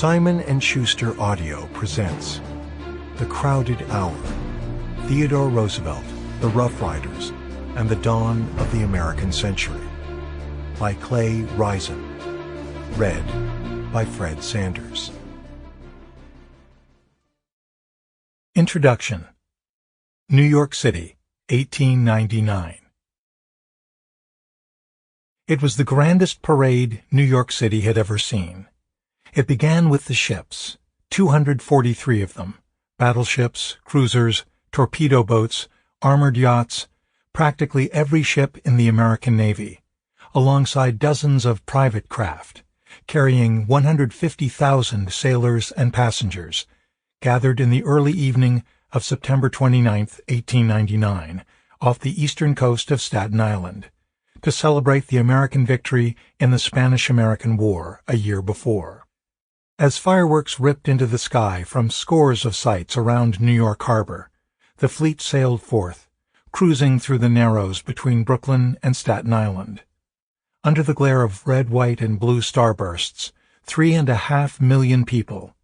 Simon & Schuster Audio presents The Crowded Hour, Theodore Roosevelt, The Rough Riders, and the Dawn of the American Century, by Clay Risen, read by Fred Sanders. Introduction. New York City, 1899. It was the grandest parade New York City had ever seen. It began with the ships, 243 of them, battleships, cruisers, torpedo boats, armored yachts, practically every ship in the American Navy, alongside dozens of private craft, carrying 150,000 sailors and passengers, gathered in the early evening of September 29, 1899, off the eastern coast of Staten Island, to celebrate the American victory in the Spanish-American War a year before. As fireworks ripped into the sky from scores of sites around New York Harbor, the fleet sailed forth, cruising through the Narrows between Brooklyn and Staten Island. Under the glare of red, white, and blue starbursts, 3.5 million people,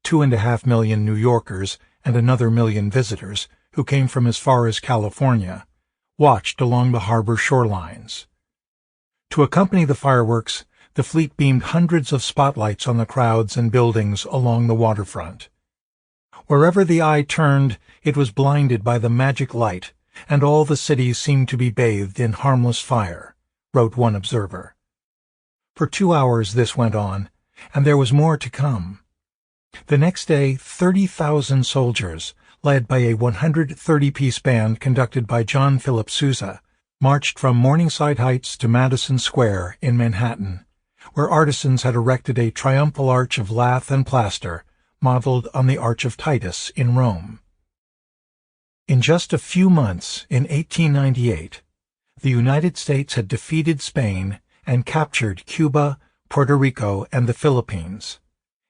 2.5 million New Yorkers and another million visitors who came from as far as California, watched along the harbor shorelines. To accompany the fireworks, the fleet beamed hundreds of spotlights on the crowds and buildings along the waterfront. Wherever the eye turned, it was blinded by the magic light, and all the city seemed to be bathed in harmless fire, wrote one observer. For 2 hours this went on, and there was more to come. The next day, 30,000 soldiers, led by a 130-piece band conducted by John Philip Sousa, marched from Morningside Heights to Madison Square in Manhattan, where artisans had erected a triumphal arch of lath and plaster modeled on the Arch of Titus in Rome. In just a few months, in 1898, the United States had defeated Spain and captured Cuba, Puerto Rico, and the Philippines.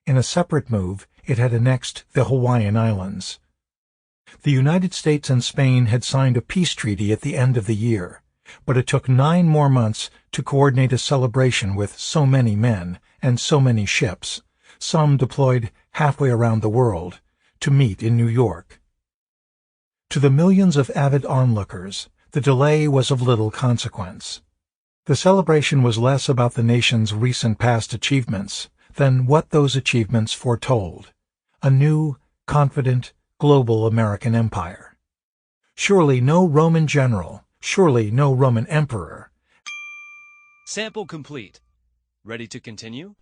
In a separate move, it had annexed the Hawaiian Islands. The United States and Spain had signed a peace treaty at the end of the year, but it took 9 more months to coordinate a celebration with so many men and so many ships, some deployed halfway around the world, to meet in New York. To the millions of avid onlookers, the delay was of little consequence. The celebration was less about the nation's recent past achievements than what those achievements foretold: a new, confident, global American empire. Surely no Roman general, surely no Roman emperor. Sample complete. Ready to continue?